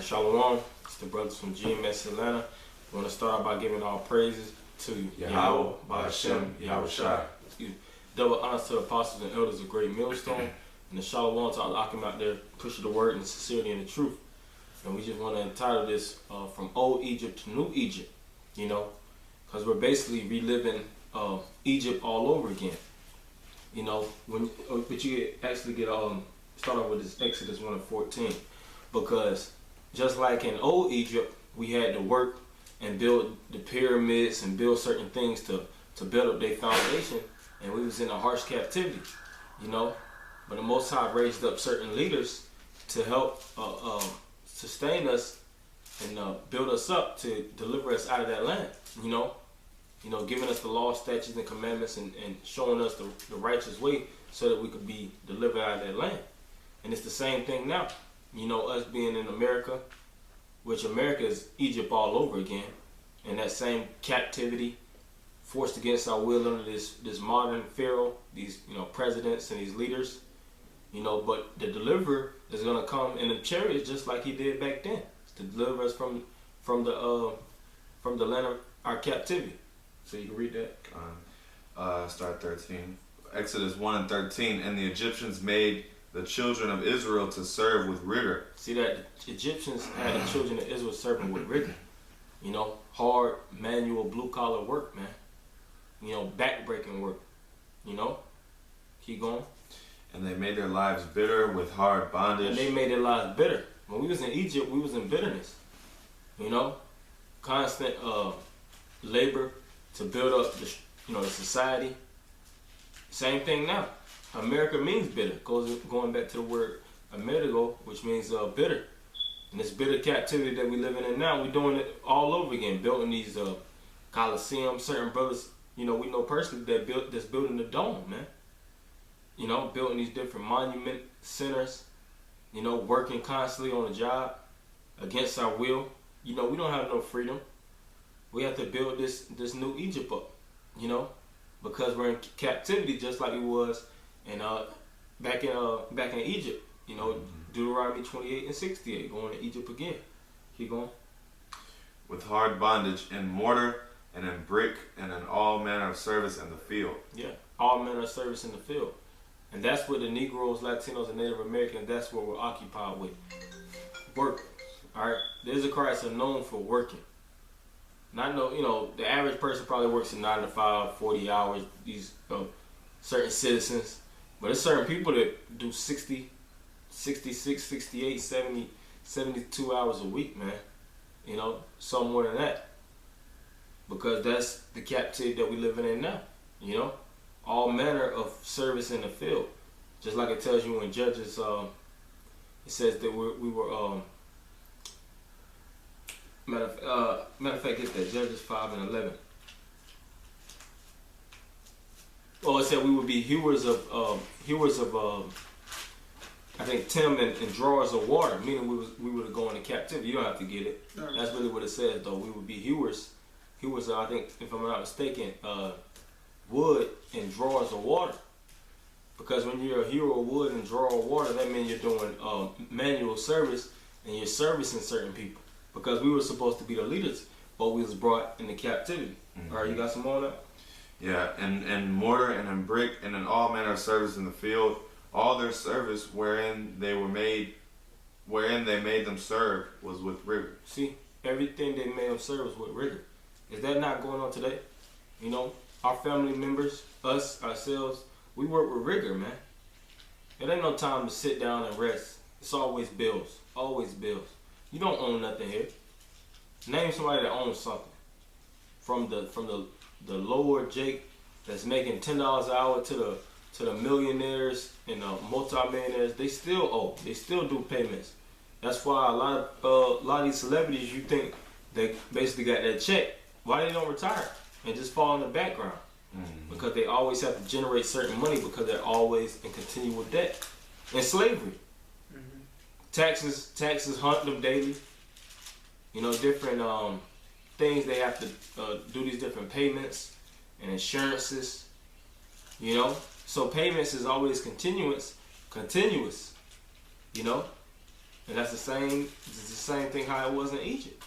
Alright, Shalom. It's the brothers from GMS Atlanta. We want to start out by giving all praises to YAHAWAH, BAHASHAM, YAHAWASHI. Double honors to the apostles and elders of Great Millstone. And the Shalom to all Akim out there pushing the word and sincerity and the truth. And we just want to entitle this From Old Egypt to New Egypt. You know, because we're basically reliving Egypt all over again. You know, but you actually get start off with this Exodus 1:14, because just like in old Egypt, we had to work and build the pyramids and build certain things to build up their foundation, and we was in a harsh captivity, you know. But the Most High raised up certain leaders to help sustain us and build us up to deliver us out of that land, you know, giving us the law, statutes, and commandments, and showing us the righteous way so that we could be delivered out of that land. And it's the same thing now, you know, us being in America, which America is Egypt all over again, and that same captivity, forced against our will under this modern pharaoh, these presidents and these leaders, but the deliverer is going to come in the chariots just like he did back then, to deliver us from the land of our captivity. So you can read that. Start 13. Exodus 1:13. And the Egyptians made the children of Israel to serve with rigor. See that the Egyptians had the children of Israel serving with rigor. Hard, manual, blue-collar work, man. Back-breaking work. Keep going. And they made their lives bitter with hard bondage. And they made their lives bitter. When we was in Egypt, we was in bitterness. Constant labor to build up the society. Same thing now. America means bitter. Going back to the word Amerigo, which means bitter. And this bitter captivity that we living in now, we're doing it all over again. Building these coliseums. Certain brothers, we know personally that's building the dome, man. Building these different monument centers. Working constantly on the job against our will. We don't have no freedom. We have to build this new Egypt up, because we're in captivity just like we was back in Egypt. Deuteronomy 28:68, going to Egypt again. Keep going. With hard bondage in mortar and in brick and in all manner of service in the field. Yeah, all manner of service in the field. And that's what the Negroes, Latinos, and Native Americans, that's what we're occupied with. Work. Alright? The Israelites are known for working. And I know, the average person probably works in 9 to 5, 40 hours, these certain citizens. But there's certain people that do 60, 66, 68, 70, 72 hours a week, man. Some more than that. Because that's the captivity that we're living in now, all manner of service in the field. Just like it tells you in Judges, it says that we were, matter of fact, it's that, Judges 5:11. Well, it said we would be hewers of I think Tim and drawers of water, meaning we would go into captivity. You don't have to get it. Right. That's really what it says, though. We would be hewers of, I think, if I'm not mistaken, wood and drawers of water. Because when you're a hero of wood and drawer of water, that means you're doing manual service and you're servicing certain people. Because we were supposed to be the leaders, but we was brought into captivity. Mm-hmm. All right, you got some more on that? Yeah, and in mortar and in brick and in all manner of service in the field, all their service wherein they made them serve was with rigor. See, everything they made them serve was with rigor. Is that not going on today? Our family members, us, ourselves, we work with rigor, man. It ain't no time to sit down and rest. It's always bills. Always bills. You don't own nothing here. Name somebody that owns something. From the lower Jake that's making $10 an hour to the millionaires and multi-millionaires, they still owe. They still do payments. That's why a lot of these celebrities, you think they basically got that check. Why they don't retire and just fall in the background? Mm-hmm. Because they always have to generate certain money because they're always in continual debt. And slavery. Mm-hmm. Taxes hunt them daily. Different things they have to do, these different payments and insurances. So payments is always continuous. And that's the same thing how it was in Egypt.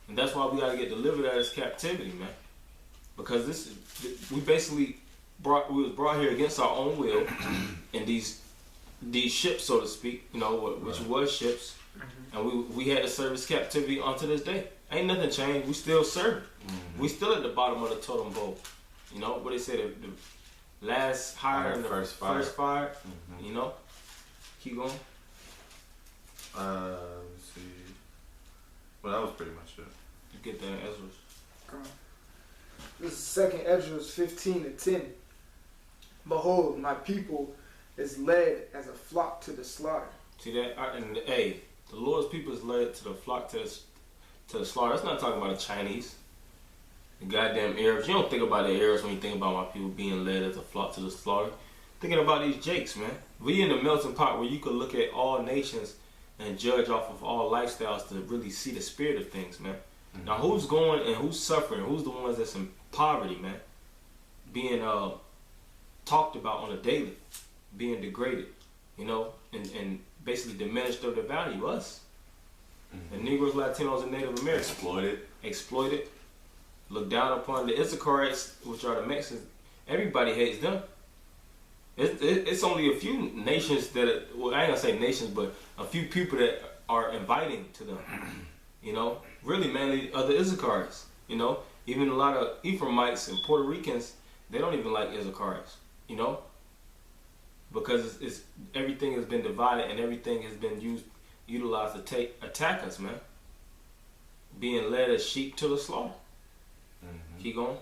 And that's why we got to get delivered out of this captivity, man. Because we basically was brought here against our own will in these ships, so to speak, you know, which was ships. And we had to serve this captivity unto this day. Ain't nothing changed. We still serve. We still at the bottom of the totem pole. You know what they say, the last hire and the first fire. You know, keep going. Let's see. Well, that was pretty much it. You get that in Ezra's. This is 2nd Ezra 15-10. Behold, my people is led as a flock to the slaughter. See that? The Lord's people is led to the flock to the slaughter. That's not talking about the Chinese, the goddamn Arabs. You don't think about the Arabs when you think about my people being led as a flock to the slaughter. Thinking about these jakes, man. We in the melting pot where you could look at all nations and judge off of all lifestyles to really see the spirit of things, man. Now, who's going and who's suffering? Who's the ones that's in poverty, man? Being talked about on a daily, being degraded, you know, and basically diminished of their value. Us, the Negroes, Latinos, and Native Americans, exploited, looked down upon. The Issacharites, which are the Mexicans. Everybody hates them. It's only a few nations that, well, I ain't gonna say nations, but a few people that are inviting to them. You know, really mainly the Issacharites. You know, even a lot of Ephraimites and Puerto Ricans, they don't even like Issacharites. You know, because it's everything has been divided and everything has been utilized to attack us, man. Being led as sheep to the slaughter. Keep going.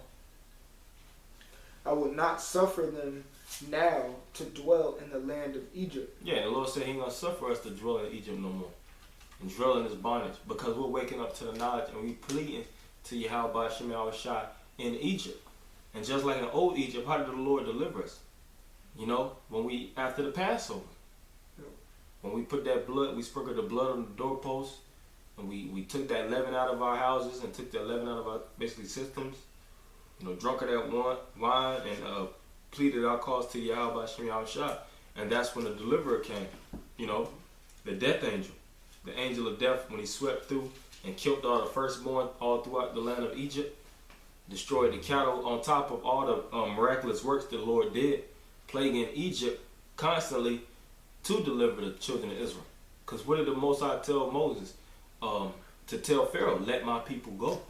I will not suffer them now to dwell in the land of Egypt. Yeah, the Lord said He ain't gonna suffer us to dwell in Egypt no more, and dwell in His bondage, because we're waking up to the knowledge and we pleading to YAHAWASHI in Egypt. And just like in old Egypt, how did the Lord deliver us? You know, after the Passover, when we put that blood, we sprinkled the blood on the doorpost, and we took that leaven out of our houses and took that leaven out of our basically systems. You know, drunk of that wine and pleaded our cause to YAHAWASHI, and that's when the deliverer came. You know, the death angel, the angel of death, when he swept through and killed all the firstborn all throughout the land of Egypt, destroyed the cattle on top of all the miraculous works the Lord did, plaguing Egypt constantly to deliver the children of Israel. Because what did the Most High tell Moses? To tell Pharaoh, let my people go.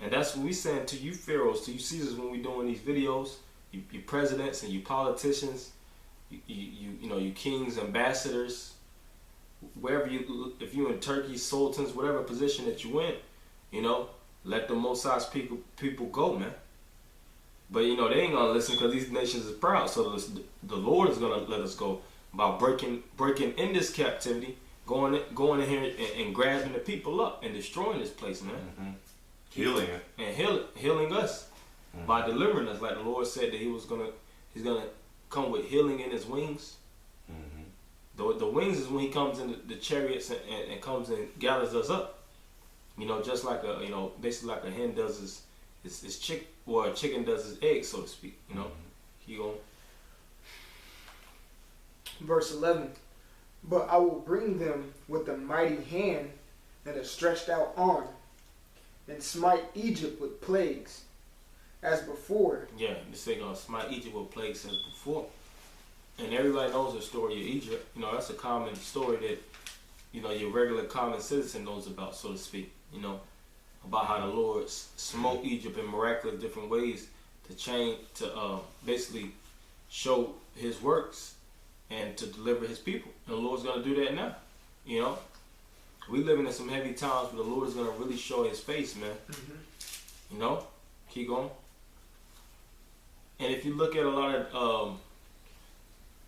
And that's what we saying to you Pharaohs, to you Caesars, when we doing these videos, you presidents and you politicians, you know, you kings, ambassadors, wherever if you in Turkey, sultans, whatever position that you in, you know, let the Most High's people go, man. But you know, they ain't gonna listen because these nations is proud. So the Lord is gonna let us go by breaking in this captivity, going in here and grabbing the people up and destroying this place, man. Healing it. And healing us by delivering us, like the Lord said that He's gonna come with healing in His wings. The wings is when He comes in the chariots and comes and gathers us up. You know, just like basically like a hen does his chick, or a chicken does his egg, so to speak. You know, He going. Verse 11. But I will bring them with a mighty hand and a stretched out arm, and smite Egypt with plagues, as before. Yeah, this ain't gonna smite Egypt with plagues as before. And everybody knows the story of Egypt. You know, that's a common story that, you know, your regular common citizen knows about, so to speak. You know, about how the Lord smote Egypt in miraculous different ways to basically show His works and to deliver His people. And the Lord's gonna do that now. You know, we living in some heavy times, but the Lord is gonna really show His face, man. You know, keep going. And if you look at a lot of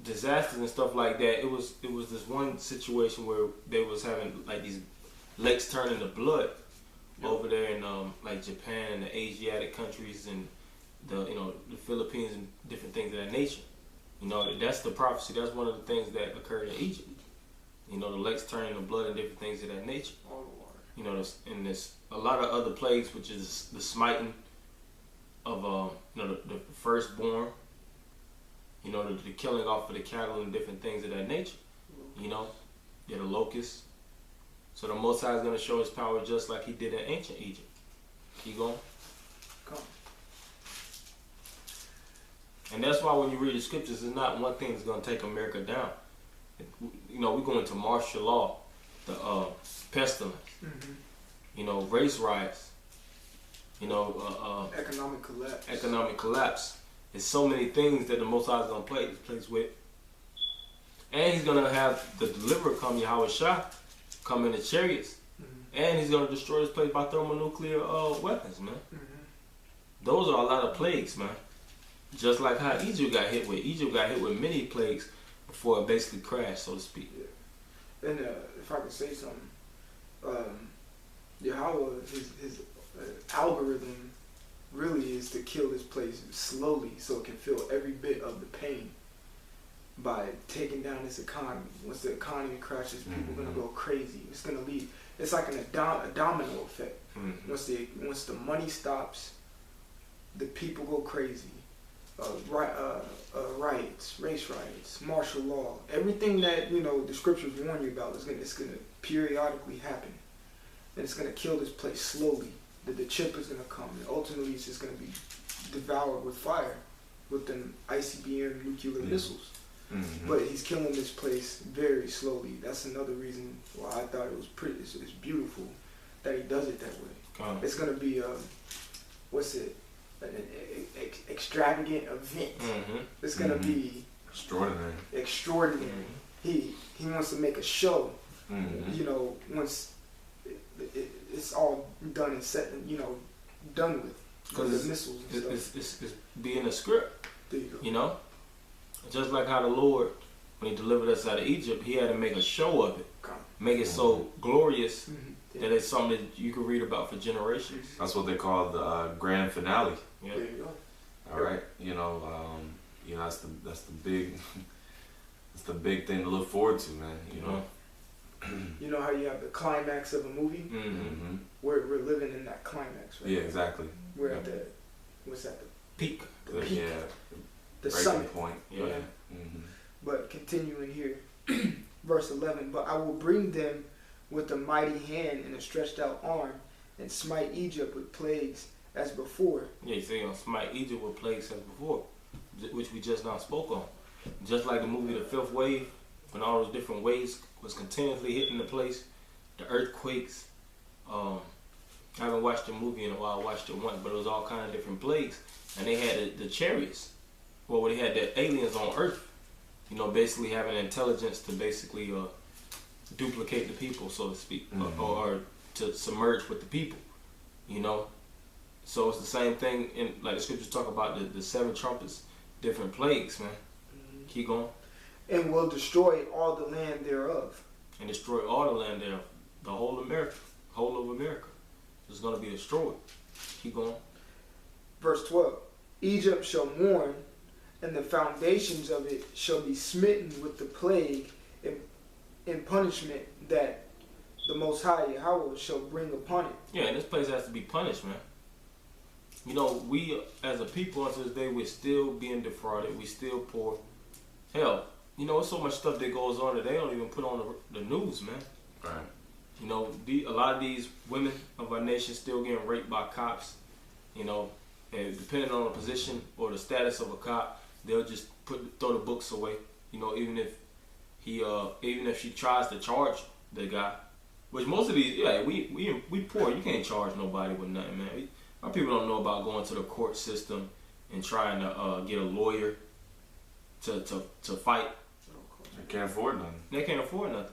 disasters and stuff like that, it was this one situation where they was having like these lakes turning to blood over there in like Japan and the Asiatic countries and the Philippines and different things of that nature. You know, that's the prophecy. That's one of the things that occurred in Egypt. You know, the lakes turning to blood and different things of that nature. You know, there's a lot of other plagues, which is the smiting of the firstborn. You know, the killing off of the cattle and different things of that nature. You know, They're the locusts. So the Most High is going to show his power just like he did in ancient Egypt. Keep going. Come. And that's why when you read the scriptures, it's not one thing that's going to take America down. You know, we're going to martial law, the pestilence, race riots, economic collapse. There's so many things that the Most High is going to place with. And he's going to have the deliverer come, YAHAWASHI, come in the chariots. And he's going to destroy this place by thermonuclear weapons, man. Those are a lot of plagues, man. Just like how Egypt got hit with. Egypt got hit with many plagues before it basically crashed, so to speak. Yeah. And if I could say something, Yahawah, his algorithm really is to kill this place slowly so it can feel every bit of the pain by taking down this economy. Once the economy crashes, people are going to go crazy. It's going to lead. It's like a domino effect. Once the money stops, the people go crazy. Riots, race riots, martial law, everything that the scriptures warn you about is gonna periodically happen, and it's gonna kill this place slowly. The chip is gonna come, and ultimately it's just gonna be devoured with fire, with them ICBM nuclear missiles. But he's killing this place very slowly. That's another reason why I thought it was pretty. It's beautiful that he does it that way. It's gonna be an extravagant event. It's gonna be extraordinary. He wants to make a show. Once it's all done and set, done with. Because the missiles and stuff. It's being a script. There you go. Just like how the Lord, when he delivered us out of Egypt, he had to make a show of it. Make it so glorious that it's something that you can read about for generations. That's what they call the grand finale. Yeah. There you go. All right, that's the big that's the big thing to look forward to, man. You know how you have the climax of a movie? We're living in that climax, right? Yeah, exactly. We're at the the peak. The peak. Yeah. The summit point. Yeah. But continuing here, verse 11. But I will bring them with a mighty hand and a stretched out arm, and smite Egypt with plagues as before. Yeah, so you're gonna smite Egypt with plagues as before, which we just now spoke on. Just like the movie The Fifth Wave, when all those different waves was continuously hitting the place, the earthquakes. I haven't watched the movie in a while. I watched it once, but it was all kind of different plagues, and they had the chariots. Well, they had the aliens on Earth. Basically having intelligence to basically duplicate the people, so to speak, or to submerge with the people. So it's the same thing in, like the scriptures talk about the seven trumpets, different plagues, man. Keep going. And will destroy all the land thereof. And destroy all the land thereof. The whole of America is going to be destroyed. Keep going. Verse 12. Egypt shall mourn, and the foundations of it shall be smitten with the plague in punishment that the Most High Yahawah shall bring upon it. Yeah, and this place has to be punished, man. We as a people unto this day, we're still being defrauded. We still poor. Hell, there's so much stuff that goes on that they don't even put on the news, man. Right. A lot of these women of our nation still getting raped by cops. And depending on the position or the status of a cop, they'll just throw the books away. Even if she tries to charge the guy, which most of these, we poor. You can't charge nobody with nothing, man. Our people don't know about going to the court system and trying to get a lawyer to fight. They can't afford nothing. They can't afford nothing.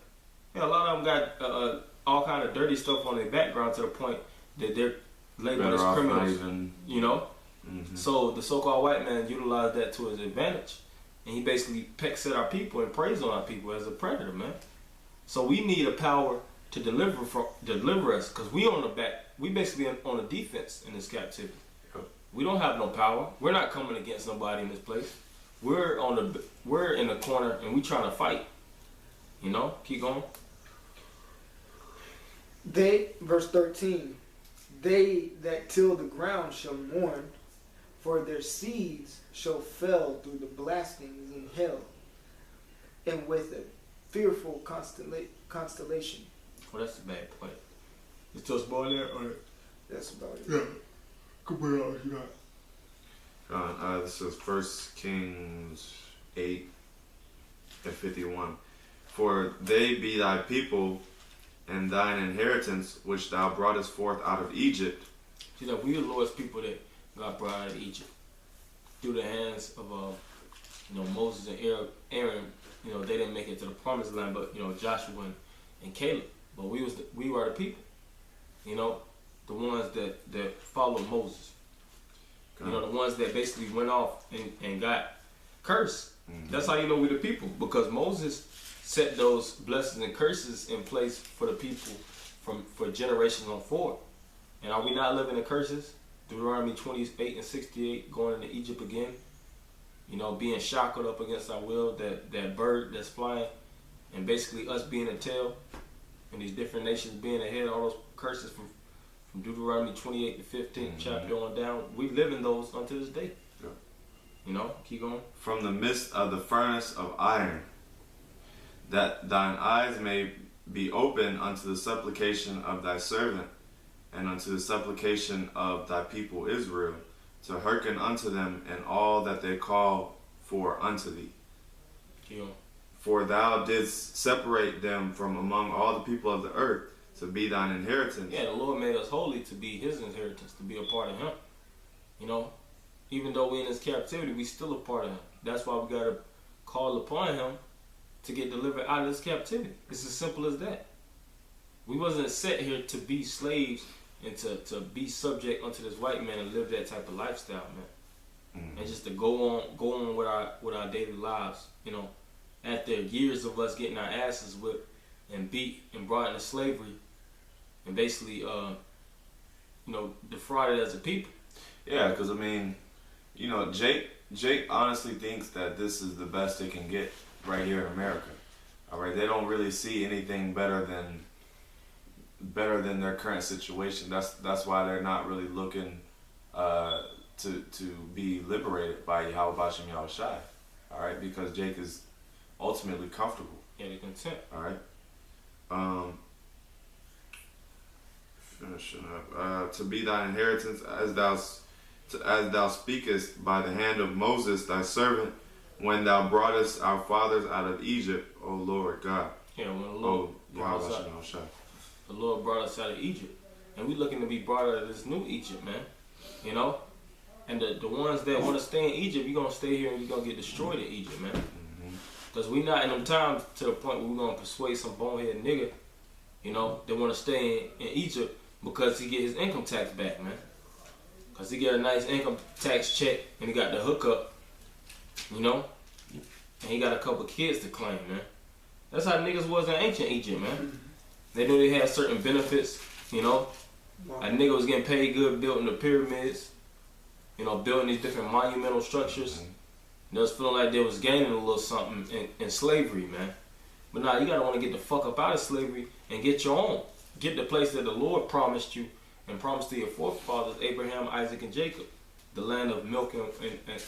Yeah, a lot of them got all kind of dirty stuff on their background to the point that they're labeled as criminals. So the so-called white man utilized that to his advantage, and he basically pecks at our people and preys on our people as a predator, man. So we need a power to deliver us, because we basically on the defense in this captivity. We don't have no power. We're not coming against nobody in this place. We're in the corner and we trying to fight. Keep going. Verse 13, they that till the ground shall mourn, for their seeds shall fell through the blastings in hell, and with fearful constellation. Well, that's a bad point. You still spoil that, or That's about it. yeah? Come on, you got. This is 1 Kings 8:51. For they be thy people and thine inheritance, which thou broughtest forth out of Egypt. See, that we the Lord's people that got brought out of Egypt through the hands of Moses and Aaron. They didn't make it to the promised land, but Joshua and Caleb. But we were the people. The ones that followed Moses. The ones that basically went off and got cursed. Mm-hmm. That's how we the people, because Moses set those blessings and curses in place for the people for generations on forward. And are we not living in curses? Deuteronomy 28:68, going into Egypt again. Being shackled up against our will, that bird that's flying, and basically us being a tail, and these different nations being the head, all those curses from Deuteronomy 28 to 15 chapter on down. We live in those unto this day. Yeah. Keep going. From the midst of the furnace of iron, that thine eyes may be open unto the supplication of thy servant, and unto the supplication of thy people Israel, to hearken unto them in all that they call for unto thee. Yeah. For thou didst separate them from among all the people of the earth, to be thine inheritance. Yeah, the Lord made us holy to be his inheritance, to be a part of him. Even though we're in his captivity, we still a part of him. That's why we got to call upon him to get delivered out of this captivity. It's as simple as that. We wasn't set here to be slaves and to be subject unto this white man and live that type of lifestyle, man. Mm-hmm. And just to go on with our daily lives, after years of us getting our asses whipped and beat and brought into slavery and basically defrauded as a people. Yeah, because Jake honestly thinks that this is the best it can get right here in America. All right, they don't really see anything better than their current situation. That's why they're not really looking to be liberated by BAHASHAM YAHAWASHI. All right, because Jake is ultimately comfortable. Yeah, they're content. All right. Finishing up. To be thine inheritance as thou speakest by the hand of Moses thy servant, when thou broughtest our fathers out of Egypt, O Lord God. Yeah, when the Lord brought us out of Egypt. And we looking to be brought out of this new Egypt, man. And the ones that want to stay in Egypt, you're going to stay here and you're going to get destroyed in Egypt, man. Because we not in them times to the point where we're going to persuade some bonehead nigga, that want to stay in Egypt because he get his income tax back, man. Because he get a nice income tax check and he got the hookup, and he got a couple kids to claim, man. That's how niggas was in ancient Egypt, man. They knew they had certain benefits, A nigga was getting paid good building the pyramids, building these different monumental structures. They was feeling like they was gaining a little something in slavery, man. But now you gotta want to get the fuck up out of slavery and get your own. Get the place that the Lord promised you and promised to your forefathers, Abraham, Isaac, and Jacob. The land of milk and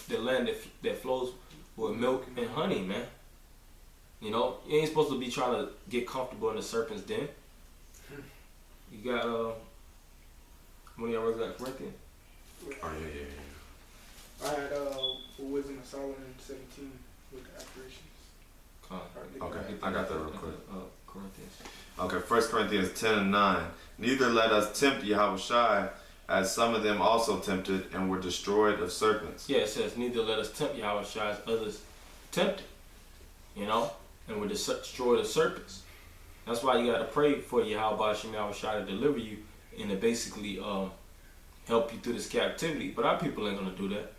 the land that flows with milk and honey, man. You ain't supposed to be trying to get comfortable in the serpent's den. You got, when y'all got Corinthians? Oh, yeah. I had Wisdom of Solomon 17 with the apparitions. Okay, I got that real quick. Corinthians. Okay, 1 Corinthians 10:9. Neither let us tempt Yahawashi, as some of them also tempted and were destroyed of serpents. Yeah, it says, neither let us tempt Yahawashi as others tempted, and were destroyed of serpents. That's why you got to pray for BAHASHAM YAHAWASHI to deliver you and to basically help you through this captivity. But our people ain't going to do that.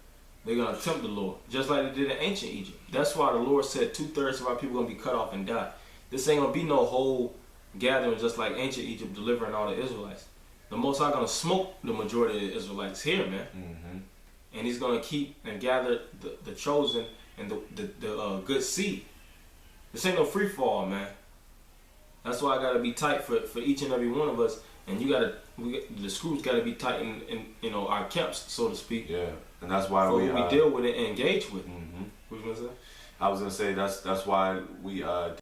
They're going to tempt the Lord, just like they did in ancient Egypt. That's why the Lord said 2/3 of our people are going to be cut off and die. This ain't going to be no whole gathering just like ancient Egypt delivering all the Israelites. The Most High going to smoke the majority of the Israelites here, man. And he's going to keep and gather the chosen and the good seed. This ain't no free fall, man. That's why I got to be tight for each and every one of us. And the screws got to be tight in our camps, so to speak. Yeah, and that's why we deal with it and engage with it. Mm-hmm. What you gonna say? I was gonna say that's why we